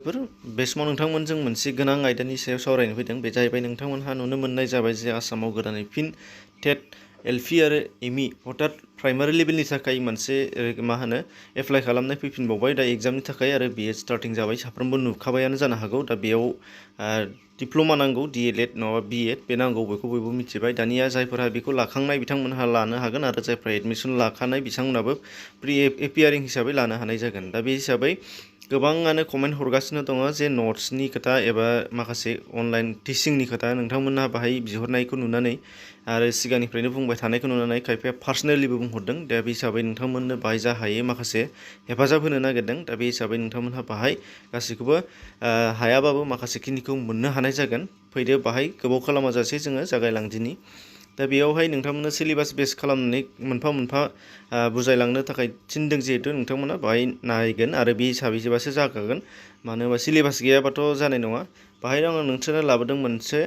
बे समाव नोंथांमोनजों मोनसे गोनां आयदानि सायाव सावरायनो फैदों बे जाहैबाय नोंथांमोनहा नुनो मोननाय जाबाय जे आसामाव गोदानै फिन टेट एलपि आरो एमइ अर्थात प्राइमारि लेभेलनि थाखाय मोनसे एप्लाइ खालामनाय फैफिनबावबाय दा एग्जामनि थाखाय आरो बेयो स्टार्टिं जाबाय साफ्रोमबो नुखाबायानो जानो हागौ दा बेयाव डिप्ल'मा नांगौ D.El.Ed नङाबा B.Ed बे नांगौ बेखौ बयबो मिथिबाय दानिया जायफोरा बेखौ लाखांनाय बिथांमोनहा लानो हागोन आरो जायफोरा एडमिसन लाखानाय बिथांमोनाबो प्रि एपियारिं हिसाबै लानो हानाय जागोन दा बे हिसाबै गोबाङानो कमेन्ट हरगासिनो दङ जे नट्सनि खोथा एबा माखासे अनलाइन टिचिंनि खोथा नोंथांमोनहा बाहाय बिहरनायखौ नुनानै आरो सिगांनिफ्रायनो बुंबाय थानायखौ नुनानै खायफाया पार्सनेलिबो बुंहरदों दा बे हिसाबै नोंथांमोननो बाहाय जा हायो माखासे हेफाजाब होनो नागिरदों दा बे हिसाबै नोंथांमोनहा बाहाय गासैखौबो हायाबाबो माखासे खिनिखौ मोननो हानाय जागोन फैदो बाहाय गोबाव खालामाजासे जोङो जागायलांदिनि दा बेयावहाय नोंथांमोननो सिलेबास बेस खालामनानै मोनफा मोनफा बुजायलांनो थाखाय थिनदों जिहेतु नोंथांमोना बाहाय नायगोन आरो बे हिसाबै जोबासो जाखागोन मानो होनबा सिलेबास गैयाबाथ' जानाय नङा बाहाय आङो नोंसोरनो लाबोदों मोनसे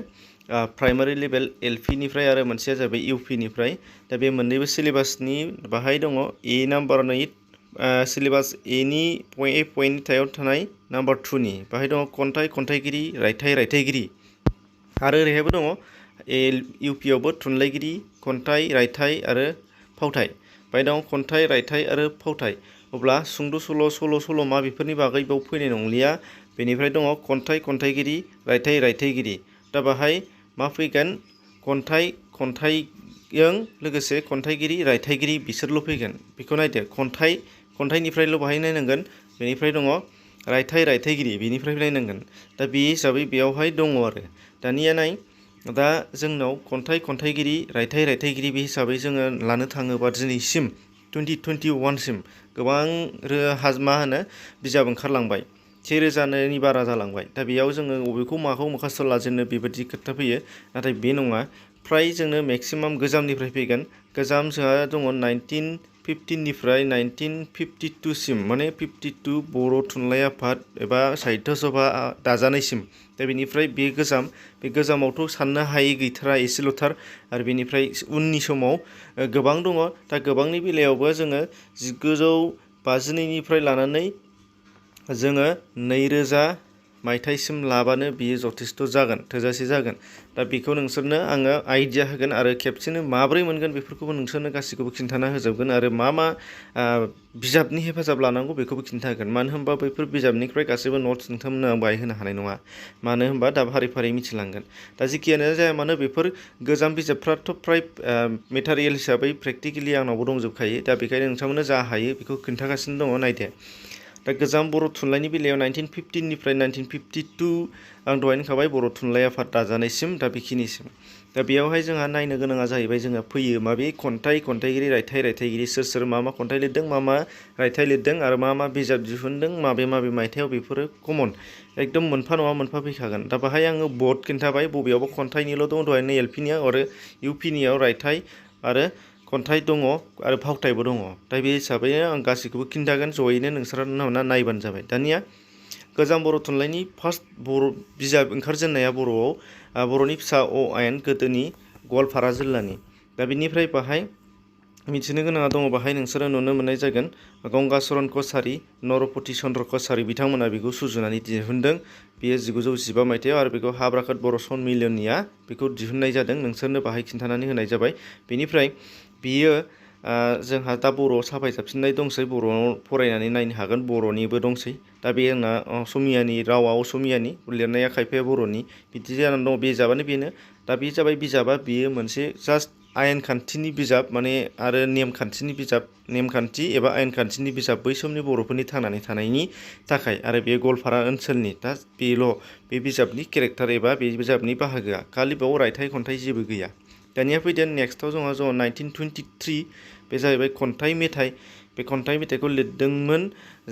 प्राइमारि लेभेल एलपिनिफ्राय आरो मोनसेया जाबाय इउपिनिफ्राय दा बे मोननैबो सिलेबासनि बाहाय दङ ए नाम्बार 8 सिलेबास एनि पइन्टनि थायाव थानाय नाम्बार 2नि बाहाय दङ खन्थाइगिरि रायथाइगिरि आरो ओरैहायबो दङ इउपियावबो थुनलाइगिरि खन्थाइ रायथाइ आरो फावथाइ बाहाय दङ खन्थाइ रायथाइ आरो फावथाइ अब्ला सुंद' सल' सल'मा बेफोरनि बागै बेयाव फैनाय नंलिया बेनिफ्राय दङ खन्थाइगिरि रायथाइगिरि दा बाहाय मा फैगोन खन्थाइजों लोगोसे खन्थाइगिरि रायथाइगिरि बिसोरल' फैगोन बेखौ नायदो खन्थाइनिफ्रायल' बाहाय नायनांगोन बेनिफ्राय दङ रायथाइगिरि बेनिफ्राय नायनांगोन दा बे हिसाबै बेयावहाय दङ आरो दानिया नाय दा जोंनाव खन्थाइगिरि रायथाइगिरि बे हिसाबै जोङो लानो थाङोबा दिनैसिम 2021 सिम गोबां बिजाब ओंखारलांबाय 1000नि बारा जालांबाय दा बेयाव जोङो बबेखौ माखौ मुखास्थ' लाजेननो बेबायदि खोथा फैयो नाथाय बे नङा फ्राय जोंनो मेक्सिमाम गोजामनिफ्राय फैगोन गोजाम जोंहा दङ 1915निफ्राय 1952 सिम माने 52 बर' थुनलाइ आफाद एबा साहित्य सभा दाजानायसिम दा बेनिफ्राय बे गोजामावथ' साननो हायै गैथारा एसेल'थार आरो बेनिफ्राय उननि समाव गोबां दङ दा गोबांनि बेलायावबो जोङो 1952निफ्राय लानानै जोङो 2000 मायथाइसिम लाबानो बियो जथेस्थ' जागोन थोजासे जागोन दा बेखौ नोंसोरनो आङो आइडिया होगोन आरो खेबसेनो माब्रै मोनगोन बेफोरखौबो नोंसोरनो गासैखौबो खिन्थाना होजोबगोन आरो मा बिजाबनि हेफाजाब लानांगौ बेखौबो खिन्थागोन मानो होनबा बैफोर बिजाबनिफ्राय गासैबो नट्स नोंथांमोननो आं बाहाय होनो हानाय नङा मानो होनबा दा फारि मिथिलांगोन दा जिखियानो जाया मानो बेफोर गोजाम बिजाबफ्राथ' फ्राय मेटारियेल हिसाबै प्रेक्टिकेलि आंनावबो दंजोबखायो दा बेखायनो नोंथांमोननो जा हायो बेखौ खिन्थागासिनो दङ नायदो दा गोजाम बर' थुनलाइनि बेलायाव 1915निफ्राय 1952 आं दहायनो होनखाबाय बर' थुनलाइ आफाद दाजानायसिम दा बेखिनिसिम दा बेयावहाय जोंहा नायनो गोनाङा जाहैबाय जोंहा फैयो माबे खन्थाइगिरि रायथाइगिरि सोर मा खन्थाइ लिरदों मा रायथाइ लिरदों आरो मा बिजाब दिहुनदों माबे मायथाइयाव बेफोरो कमन एकदम मोनफा नङा मोनफा फैखागोन दा बाहाय आङो बर्ड खिन्थाबाय बबेयावबो खन्थाइनिल' दङ दहायनो एलपिनियाव आरो इउपिनियाव रायथाइ आरो खन्थाइ दङ आरो फावथायबो दङ दा बे हिसाबैनो आं गासैखौबो खिन्थागोन जयैनो नोंसोर नायबानो जाबाय दानिया गोजाम बर' थुनलाइनि फार्स्ट बर' बिजाब ओंखारजेननाया बर'नि फिसा अ आयेन गोदोनि गवालपारा जिल्लानि दा बेनिफ्राय बाहाय मिथिनो गोनाङा दङ बाहाय नोंसोरो नुनो मोननाय जागोन गंगाचरन कछारी नरपति चन्द्र कछारी बिथांमोना बेखौ सुजुनानै दिहुनदों बेयो 1915 मायथाइयाव आरो बेखौ हाब्राखात बर' सनमिलनिया बेखौ दिहुननाय जादों नोंसोरनो बाहाय खिन्थानानै होनाय जाबाय बेनिफ्राय बियो जोंहा दा बर'आव साफायजाबसिननाय दंसै बर'आव फरायनानै नायनो हागोन बर'निबो दंसै दा बे आंना असमियानि रावा असमियानि लिरनाया खायफाया बर'नि बिदि जानानै दङ बिजाबानो बेनो दा बे जाबाय बिजाबा बेयो मोनसे जास्ट आयेन खान्थिनि बिजाब माने आरो नेमखान्थि एबा आयेन खान्थिनि बिजाब बै समनि बर'फोरनि थांनानै थानायनि थाखाय आरो बे गवालपारा ओनसोलनि दा बेल' बे बिजाबनि केरेक्टार एबा बे बिजाबनि बाहागोआ खालि बेयाव रायथाइ खन्थाइ जेबो गैया दानिया फैदो नेक्स्टआव जोंहा 1923 बे जाहैबाय खन्थाइ मेथाइ बे खन्थाइ मेथाइखौ लिरदोंमोन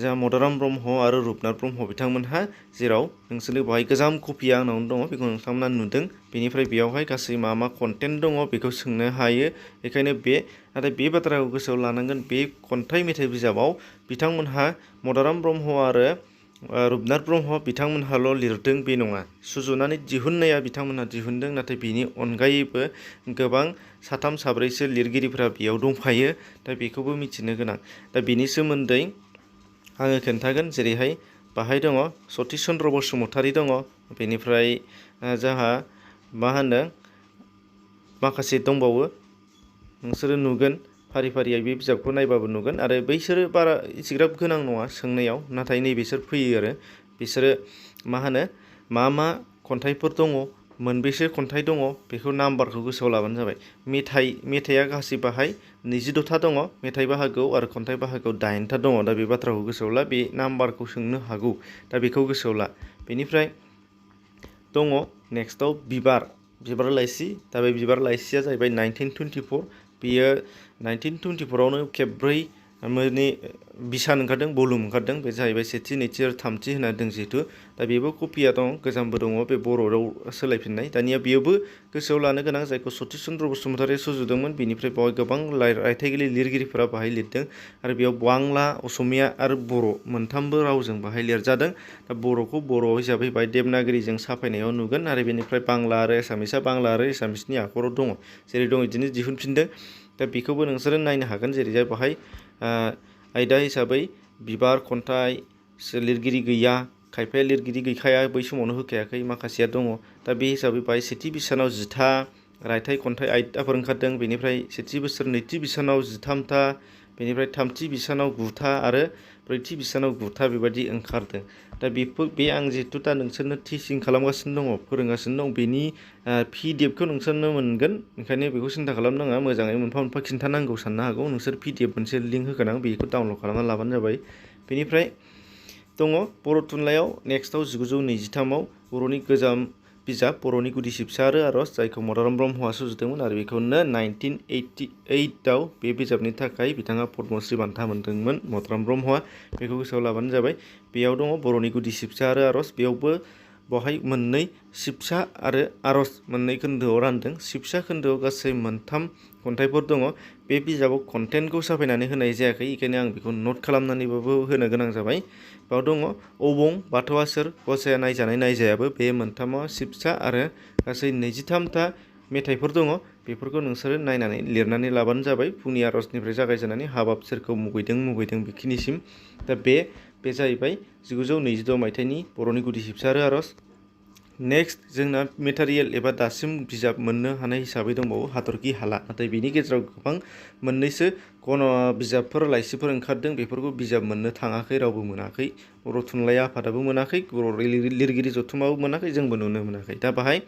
जोंहा मदाराम ब्रह्म आरो रुपनाथ ब्रह्म बिथांमोनहा जेराव नोंसोरनो बाहाय गोजाम कपिया आंनावनो दङ बेखौ नोंथांमोना नुदों बेनिफ्राय बेयावहाय गासै मा कन्टेन्ट दङ बेखौ सोंनो हायो बेखायनो नाथाय बे बाथ्राखौ गोसोआव लानांगोन बे खन्थाइ मेथाइ बिजाबाव बिथांमोनहा मदाराम ब्रह्म आरो रुपनाथ ब्रह्म बिथांमोनहाल' लिरदों बे नङा सुजुनानै दिहुननाया बिथांमोनहा दिहुनदों नाथाय बेनि अनगायैबो गोबां साथाम साब्रैसो लिरगिरिफोरा बेयाव दंफायो दा बेखौबो मिथिनो गोनां दा बेनि सोमोन्दै आङो खोन्थागोन जेरैहाय बाहाय दङ सतिश चन्द्र बसुमतारी दङ बेनिफ्राय जोंहा मा होनो माखासे दंबावो नोंसोरो नुगोन फारि फारियै बे बिजाबखौ नायबाबो नुगोन आरो बैसोरो बारा एसेग्राब गोनां नङा सोंनायाव नाथाय नैबेसोर फैयो आरो बिसोरो मा होनो मा खन्थाइफोर दङ मोनबेसे खन्थाइ दङ बेखौ नाम्बारखौ गोसोआव लाबानो जाबाय मेथाइया गासै बाहाय 22था दङ मेथाइ बाहागोआव आरो खन्थाइ बाहागोआव 8था दङ दा बे बाथ्राखौ गोसोआव ला बे नाम्बारखौ सोंनो हागौ दा बेखौ गोसोआव ला बेनिफ्राय दङ नेक्स्टआव बिबार लाइसि दा बे बिबार लाइसिया जाहैबाय 1924 बेयो 1924आवनो खेबब्रै माने बिसान ओंखारदों भलुम ओंखारदों बे जाहैबाय सेथि नैथि आरो थामथि होनना दों जिहेतु दा बेबो कपिया दं गोजामबो दङ बे बर'आव सोलायफिननाय दानिया बेयावबो गोसोआव लानो गोनां जायखौ सतिश चन्द्र बसुमतारी सुजुदोंमोन बेनिफ्राय बावहाय गोबां रायथाइगिरि लिरगिरिफोरा बाहाय लिरदों आरो बेयाव बांला असमिया आरो बर' मोनथामबो रावजों बाहाय लिरजादों दा बर'खौ बर' हिसाबै बाहाय देबनागिरिजों साफायनायाव नुगोन आरो बेनिफ्राय बांला आरो एसामिसआ बांला आरो एसामिसनि आखराव दङ जेरै दं बिदिनो दिहुनफिनदों दा बेखौबो नोंसोरो नायनो हागोन जेरैहाय बाहाय आयदा हिसाबै बिबार खन्थाइ लिरगिरि गैया खायफाया लिरगिरि गैखाया बै समावनो होखायाखै माखासेया दङ दा बे हिसाबै बाहाय सेथि बिसानाव 10था रायथाइ खन्थाइ आयदाफोर ओंखारदों बेनिफ्राय सेथि बोसोर नैथि बिसानाव 13था बेनिफ्राय थामथि बिसानाव 9था आरो ब्रैथि बिसानाव 9था बेबायदि ओंखारदों दा बे आं जिहेतु दा नोंसोरनो टिचिं खालामगासिनो दङ फोरोंगासिनो दं बेनि पिडिएफखौ नोंसोरनो मोनगोन ओंखायनो बेखौ सिन्था खालामनाङा मोजाङै मोनफा मोनफा खिन्थानांगौ साननो हागौ नोंसोर पिडिएफ मोनसे लिंक होगोन आं बेखौ डाउनलड खालामना लाबानो जाबाय बेनिफ्राय दङ बर' थुनलाइयाव नेक्स्टआव 1923आव बर'नि गोजाम बिजाब बर'नि गुदि सिबसा आरो आरज जायखौ महरन ब्रह्मआ सुजुदोंमोन आरो बेखौनो 1988आव बे बिजाबनि थाखाय बिथाङा पद्मश्री बान्था मोनदोंमोन महरन ब्रह्मआ बेखौ गोसोआव लाबानो जाबाय बेयाव दङ बर'नि गुदि सिबसा आरो आरज बेयावबो बावहाय मोननै सिबसा आरो आरज मोननै खोन्दोआव रानदों सिबसा खोन्दोआव गासै 3 खन्थाइफोर दङ बे बिजाबाव कन्टेन्टखौ साफायनानै होनाय जायाखै बेखायनो आं बेखौ नट खालामनानैबाबो होनो गोनां जाबाय बाव दङ अबं बाथौआ सोर गसाया नायजानाय नायजायाबो बे मोनथामाव सिबसा आरो गासै 23था मेथाइफोर दङ बेफोरखौ नोंसोरो नायनानै लिरनानै लाबानो जाबाय फुंनि आरजनिफ्राय जागायजेननानै हाबाब सोरखौ मुगैदों बेखिनिसिम दा बे जाहैबाय 1926 मायथाइनि बर'नि गुदि सिबसा आरो आरज नेक्स्ट जोंना मेटारियेल एबा दासिम बिजाब मोननो हानाय हिसाबै दंबावो हाथरखि हाला नाथाय बिनि गेजेराव गोबां मोननैसो बिजाबफोर लाइसिफोर ओंखारदों बेफोरखौ बिजाब मोननो थाङाखै रावबो मोनाखै बर' थुनलाइ आफादाबो मोनाखै बर' लिरगिरि जथुमाबो मोनाखै जोंबो नुनो मोनाखै दा बाहाय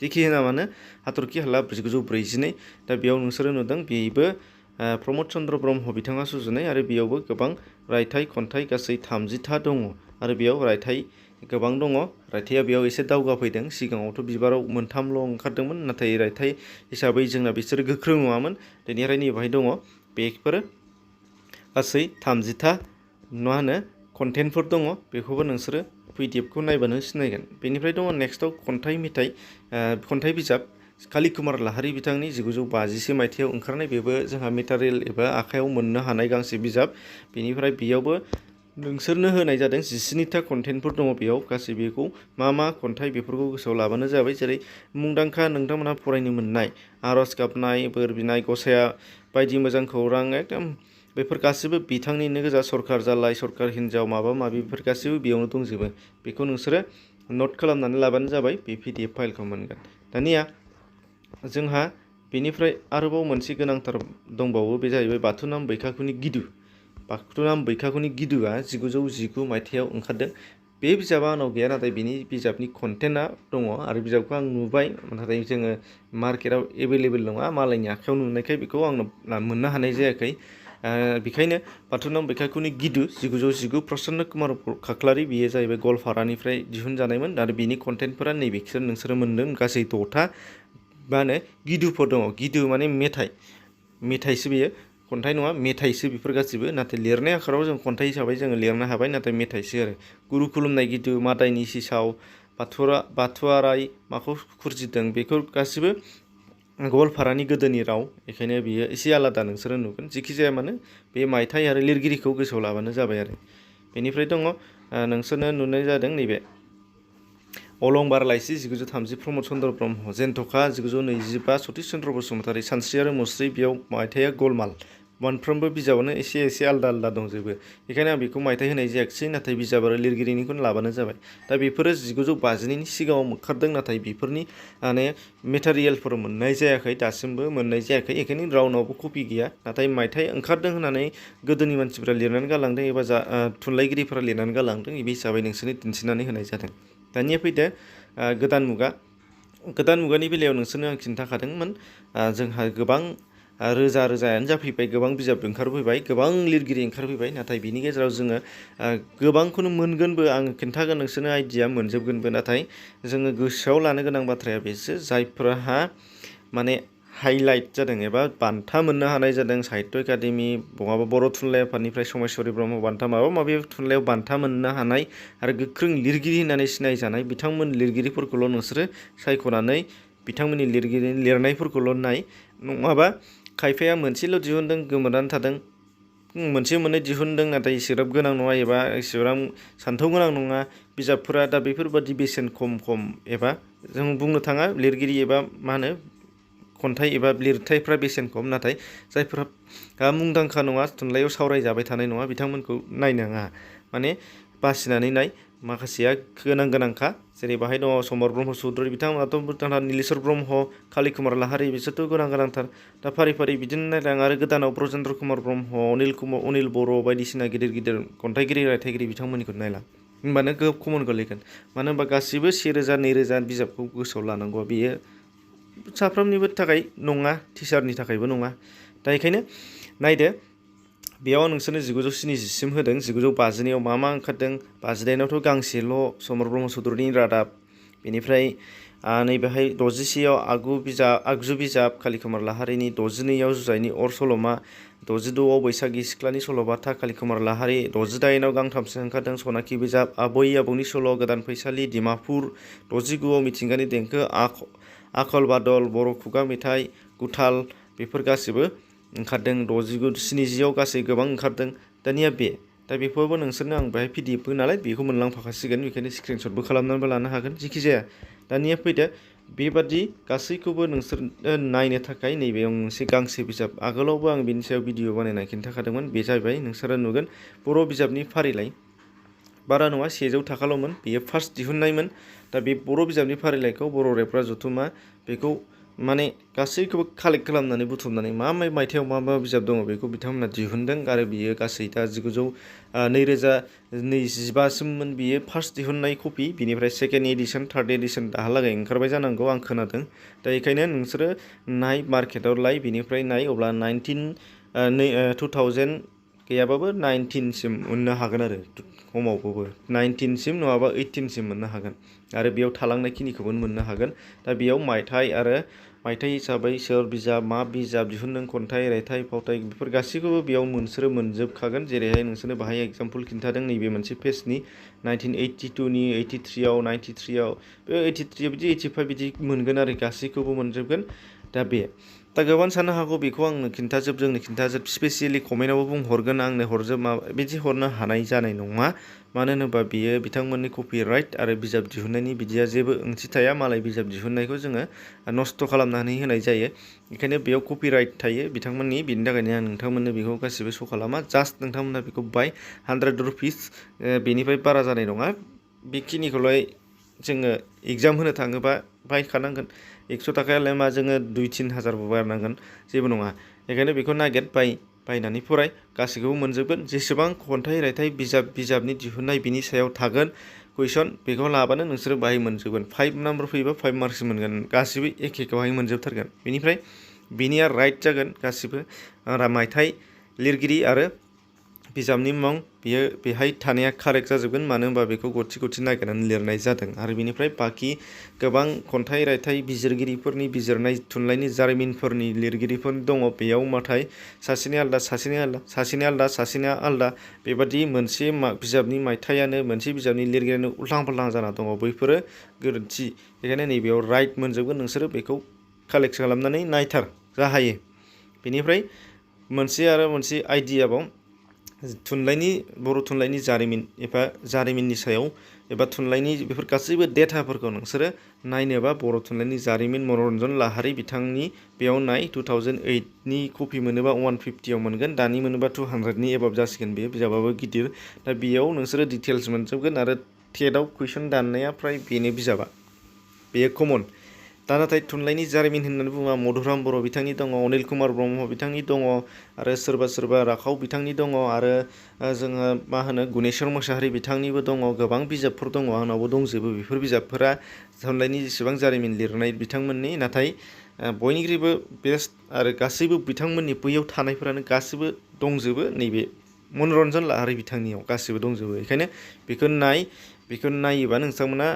जेखि होना मानो हाथरखि हाला 1942 दा बेयाव नोंसोरो नुदों बेबो प्रमद चन्द्र ब्रह्म बिथाङा सुजुनाय आरो बेयावबो गोबां रायथाइ खन्थाइ गासै 30था दङ आरो बेयाव रायथाइ गोबां दङ रायथाइया बेयाव एसे दावगाफैदों सिगाङावथ' बिबाराव 3ल' ओंखारदोंमोन नाथाय रायथाइ हिसाबै जोंना बिसोर गोख्रों नङामोन बेनिफ्राय नैबेहाय दङ बेफोर गासै 30था मा होनो कन्टेन्टफोर दङ बेखौबो नोंसोरो पिडिएफखौ नायबानो सिनायगोन बेनिफ्राय दङ नेक्स्टआव खन्थाइ बिजाब काली कुमार लाहारी बिथांनि 1950 मायथाइयाव ओंखारनाय बेबो जोंहा मेटारियेल एबा आखायाव मोननो हानाय गांसे बिजाब बेनिफ्राय बेयावबो नोंसोरनो होनाय जादों 17था कन्टेन्टफोर दङ बेयाव गासै बेखौ मा खन्थाइ बेफोरखौ गोसोआव लाबानो जाबाय जेरै मुंदांखा नोंथांमोनहा फरायनो मोननाय आरज गाबनाय बोर बिनाय गसाया बायदि मोजां खौरां एकदम बेफोर गासिबो बिथांनिनो गोजा सरखार जालाय सरखार हिनजाव माबा माबि बेफोर गासिबो बेयावनो दंजोबो बेखौ नोंसोरो नट खालामनानै लाबानो जाबाय बे पिडिएफ फाइलखौ मोनगोन दानिया जोंहा बेनिफ्राय आरोबाव मोनसे गोनांथार दंबावो बे जाहैबाय बाथौनाम बैखाखुनि गिदुआ 1919 मायथाइयाव ओंखारदों बे बिजाबा आंनाव गैया नाथाय बिनि बिजाबनि कन्टेन्टआ दङ आरो बिजाबखौ आं नुबाय नाथाय जोङो मार्केटआव एभेलेबेल नङा मालायनि आखायाव नुनायखाय बेखौ आं मोननो हानाय जायाखै बेखायनो बाथौनाम बैखाखुनि गिदु 1919 प्रसन्न कुमार खाख्लारि बेयो जाहैबाय गवालपारानिफ्राय दिहुनजानायमोन आरो बिनि कन्टेन्टफोरा नैबेखौ नोंसोरो मोन्दों गासै 6था मा होनो गिदुफोर दङ गिदु माने मेथाइसो बेयो खन्थाइ नङा मेथाइसो बेफोर गासिबो नाथाय लिरनाय आखराव जों खन्थाइ हिसाबै जोङो लिरनो हाबाय नाथाय मेथाइसो आरो गुरु खुलुमनाय गिदु मादायनि सिसाव बाथुआराय माखौ खुरजिदों बेखौ गासिबो गवालपारानि गोदोनि राव बेखायनो बियो एसे आलादा नोंसोरो नुगोन जेखि जाया मानो बे मायथाइ आरो लिरगिरिखौ गोसोआव लाबानो जाबाय आरो बेनिफ्राय दङ नोंसोरनो नुनाय जादों नैबे अलंबार लाइसि 1930 प्रमद चन्द्र ब्रह्म जेन्थखा 1925 सतिश चन्द्र बसुमतारी सानस्रि आरो मुस्रि बेयाव मायथाइया गलमाल मोनफ्रोमबो बिजाबावनो एसे एसे आलदा आलदा दंजोबो बेखायनो आं बेखौ मायथाइ होनाय जायाखिसै नाथाय बिजाब आरो लिरगिरिनिखौनो लाबानो जाबाय दा बेफोरो 1952नि सिगाङाव ओंखारदों नाथाय बेफोरनि माने मेटेरियेलफोर मोननाय जायाखै दासिमबो मोननाय जायाखै बेखायनो रावनावबो कपि गैया नाथाय मायथाइ ओंखारदों होननानै गोदोनि मानसिफोरा लिरनानै गालांदों एबा थुनलाइगिरिफोरा लिरनानै गालांदों बे हिसाबै नोंसोरनो दिन्थिनानै होनाय जादों दानिया फैदो गोदान मुगानि बेलायाव नोंसोरनो आं खिन्थाखादोंमोन जोंहा गोबां रोजा रोजायानो जाफैबाय गोबां बिजाब ओंखारफैबाय गोबां लिरगिरि ओंखारफैबाय नाथाय बिनि गेजेराव जोङो गोबांखौनो मोनगोनबो आं खिन्थागोन नोंसोरनो आइडिया मोनजोबगोनबो नाथाय जोङो गोसोआव लानो गोनां बाथ्राया बेसो जायफोरहा माने हाइलाइट जादों एबा बान्था मोननो हानाय जादों साहित्य एकाडेमि बहाबा बर' थुनलाइ आफादनिफ्राय समायस्वरी ब्रह्म बान्था माबा माबि थुनलाइयाव बान्था मोननो हानाय आरो गोख्रों लिरगिरि होननानै सिनायजानाय बिथांमोन लिरगिरिफोरखौल' नोंसोरो सायख'नानै बिथांमोननि लिरगिरिनि लिरनायफोरखौल' नाय नङाबा खायफाया मोनसेल' दिहुनदों गोमोरनानै थादों मोनसे मोननै दिहुनदों नाथाय इसेग्राब गोनां नङा एबा इसेग्राब सान्थौ गोनां नङा बिजाबफोरा दा बेफोरबादि बेसेन खम एबा जों बुंनो थाङा लिरगिरि एबा मा होनो खन्थाइ एबा लिरथाइफ्रा बेसेन खम नाथाय जायफोरा मुंदांखा नङा थुनलाइयाव सावरायजाबाय थानाय नङा बिथांमोनखौ नायनाङा माने बासिनानै नाय माखासेया गोनांखा जेरै बाहाय दङ समर ब्रह्म चौधुरि बिथांमोनाथ' नीलेश्वर ब्रह्म काली कुमार लाहारी बिसोरथ' गोनांथार दा फारि फारि बिदिनो नायलां आरो गोदानाव ब्रजेन्द्र कुमार ब्रह्म अनिल बर' बायदिसिना गिदिर खन्थाइगिरि रायथाइगिरि बिथांमोननिखौ नायलां होनबानो कमन गोलैगोन मानो होनबा गासिबो 1000 2000 बिजाबखौ गोसोआव लानांगौ बेयो साफ्रोमनिबो थाखाय नङा टिचारनि थाखायबो नङा दा बेखायनो नायदो बेयाव नोंसोरनो 1970सिम होदों 1950नियाव मा ओंखारदों 59आवथ' गांसेल' समर ब्रह्म चौधुरिनि रादाब बेनिफ्राय नैबेहाय 61आव आगजु बिजाब काली कुमार लाहारीनि 62आव जुजाइनि अर सल'मा 66आव बैसागि सिख्लानि सल'बाथा काली कुमार लाहारी 68आव गांथामसो ओंखारदों सनाखि बिजाब आबै आबौनि सल' गोदान फैसालि डिमापुर 69आव मिथिंगानि देंखो आखल बादल बर' खुगा मेथाइ गुथाल बेफोर गासिबो ओंखारदों 70आव गासै गोबां ओंखारदों दानिया दा बेफोरबो नोंसोरनो आं बेहाय PDF नालाय बेखौ मोनलांफाखासिगोन बेखायनो स्क्रिनशटबो खालामनानैबो लानो हागोन जिखि जाया दानिया फैदो बेबादि गासैखौबो नोंसोर नायनो थाखाय नैबेयाव मोनसे गांसे बिजाब आगोलावबो आं बिनि सायाव भिडिअ बानायना खिन्थाखादोंमोन बे जाहैबाय नोंसोरो नुगोन बर' बिजाबनि फारिलाइ बारा नङा 100 थाखाल'मोन बेयो फार्स्ट दिहुननायमोन दा बे बर' बिजाबनि फारिलाइखौ बर' रेबग्रा जथुमा बेखौ माने गासैखौबो कालेक्ट खालामनानै बुथुमनानै मा मायथाइयाव मा बिजाब दङ बेखौ बिथांमोना दिहुनदों आरो बियो गासै दा 2025सिममोन बियो फार्स्ट दिहुननाय कपि बिनिफ्राय सेकेन्ड एडिसन थार्ड एडिसन दाहालागै ओंखारबाय जानांगौ आं खोनादों दा बेखायनो नोंसोरो नाय मार्केटाव लाय बिनिफ्राय नाय अब्ला 2000 गैयाबाबो 19सिम मोननो हागोन आरो खमावबाबो 19सिम नङाबा 18सिम मोननो हागोन आरो बेयाव थालांनायखिनिखौबो मोननो हागोन दा बेयाव मायथाइ हिसाबै सोर बिजाब मा बिजाब दिहुनदों खन्थाइ रायथाइ फावथाइ बेफोर गासैखौबो बेयाव नोंसोरो मोनजोबखागोन जेरैहाय नोंसोरनो बाहाय एग्जाम्पल खिन्थादों नैबे मोनसे पेजनि 1982नि 83आव 93आव बे 83 बिदि 85 बिदि मोनगोन आरो गासैखौबो मोनजोबगोन दा गोबां साननो हागौ बेखौ आंनो खिन्थाजोब स्पेसियेलि कमेन्टआवबो बुंहरगोन आंनो हरजोब बिदि हरनो हानाय जानाय नङा मानो होनोबा बियो बिथांमोननि कपिराइट आरो बिजाब दिहुननायनि बिदिया जेबो ओंथि थाया मालाय बिजाब दिहुननायखौ जोङो नस्थ' खालामनानै होनाय जायो बेखायनो बेयाव कपिराइट थायो बिथांमोननि बिनि थाखायनो आं नोंथांमोननो बेखौ गासिबो श' खालामा जास्ट नोंथांमोनहा बेखौ बाय 100 रुपिस बेनिफ्राय बारा जानाय नङा बेखिनिखौलाय जोङो एग्जाम होनो थाङोबा बायखानांगोन 100 थाखायालाय मा जोङो 2-3 हाजारबो बारनांगोन जेबो नङा बेखायनो बेखौ नागिर बायनानै फराय गासैखौबो मोनजोबगोन जेसेबां खन्थाइ रायथाइ बिजाबनि दिहुननाय बिनि सायाव थागोन कुइसन बेखौ लाबानो नोंसोरो बाहाय मोनजोबगोन 5 नाम्बार फैयोबा 5 मार्क्स मोनगोन गासिबो एखेखौहाय मोनजोबथारगोन बेनिफ्राय बिनिया राइट जागोन गासिबो मायथाइ लिरगिरि आरो बिजाबनि मुं बियो बेहाय थानाया कारेक्ट जाजोबगोन मानो होनबा बेखौ गथि नागिरनानै लिरनाय जादों आरो बेनिफ्राय बाखि गोबां खन्थाइ रायथाइ बिजिरगिरिफोरनि बिजिरनाय थुनलाइनि जारिमिनफोरनि लिरगिरिफोर दङ बेयाव नाथाय सासेनिया आलदा बेबादि मोनसे बिजाबनि मायथाइयानो मोनसे बिजाबनि लिरगिरियानो उल्थां फाल्थां जाना दङ बैफोरो गोरोन्थि बेखायनो नैबेयाव राइट मोनजोबगोन नोंसोरो बेखौ कालेक्ट खालामनानै नायथार जाहायो बेनिफ्राय मोनसे आइडियाबाव बर' थुनलाइनि जारिमिन एबा जारिमिननि सायाव एबा थुनलाइनि बेफोर गासैबो डेटाफोरखौ नोंसोरो नायनोबा बर' थुनलाइनि जारिमिन मनरन्जन लाहारी बिथांनि बेयाव नाय 2008नि कपि मोनोबा 150आव मोनगोन दानि मोनोबा 200नि एबाब जासिगोन बे बिजाबाबो गिदिर दा बेयाव नोंसोरो डिटेल्स मोनजोबगोन आरो टेटआव कुइसन दाननाया फ्राय बेनो बिजाबा बेयो कमन दा नाथाय थुनलाइनि जारिमिन होननानै बुङोबा मधुराम बर' बिथांनि दङ अनिल कुमार ब्रह्म बिथांनि दङ आरो सोरबा राखाव बिथांनि दङ आरो जोङो मा होनो गुनेश्वर मोसाहारि बिथांनिबो दङ गोबां बिजाबफोर दङ आंनावबो दंजोबो बेफोर बिजाबफोरा थुनलाइनि जेसेबां जारिमिन लिरनाय बिथांमोननि नाथाय बयनिख्रुइबो बेस्ट आरो गासैबो बिथांमोननि बैयाव थानायफोरानो गासैबो दंजोबो नैबे मनरन्जन लाहारी बिथांनियाव गासैबो दंजोबो बेखायनो बेखौ नायोबा नोंथांमोना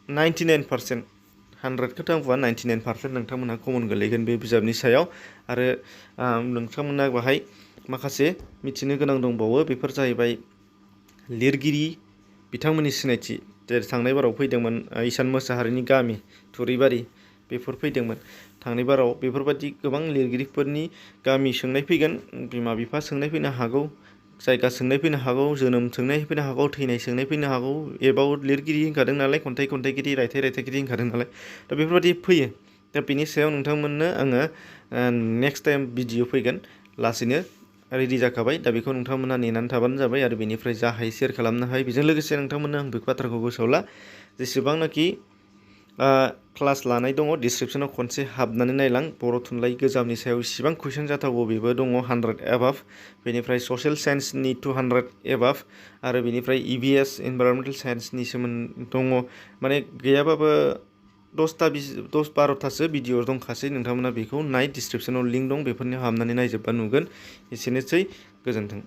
99% 100खौथ' आं बुङा 99% नोंथांमोनहा कमन गोलैगोन बे बिजाबनि सायाव आरो नोंथांमोना बाहाय माखासे मिथिनो गोनां दंबावो बेफोर जाहैबाय लिरगिरि बिथांमोननि सिनायथि जेरै थांनाय बाराव फैदोंमोन इसान मोसाहारिनि गामि थुरैबारि बेफोर फैदोंमोन थांनाय बाराव बेफोरबायदि गोबां लिरगिरिफोरनि गामि सोंनाय फैगोन बिमा बिफा सोंनाय फैनो हागौ जायगा सोंनाय फैनो हागौ जोनोम सोंनाय फैनो हागौ थैनाय सोंनाय फैनो हागौ एबाव लिरगिरि होनखादों नालाय खन्थाइगिरि रायथाइगिरि होनखादों नालाय दा बेफोरबायदि फैयो दा बेनि सायाव नोंथांमोननो आङो नेक्स्ट टाइम भिडिअ फैगोन लासैनो रेडि जाखाबाय दा बेखौ नोंथांमोना नेनानै थाबानो जाबाय आरो बेनिफ्राय जा हायो शेयार खालामनो हायो बेजों लोगोसे नोंथांमोननो आं बे बाथ्राखौ गोसोआव ला जेसेबांनाखि क्लास लानाय दङ डिसक्रिपसनाव खनसे हाबनानै नायलां बर' थुनलाइ गोजामनि सायाव इसिबां कुइसन जाथावगौ बेबो दङ 100 एबाभ बेनिफ्राय ससियेल साइन्सनि 200 एबाभ आरो बेनिफ्राय EVS इनभाइरनमेन्टेल साइन्सनि सोमोन्दै दङ माने गैयाबाबो 10-12थासो भिडिअ दंखासै नोंथांमोना बेखौ नाय डिसक्रिपसनाव लिंक दं बेफोरनि हाबनानै नायजोबबा नुगोन एसेनोसै गोजोन्थों।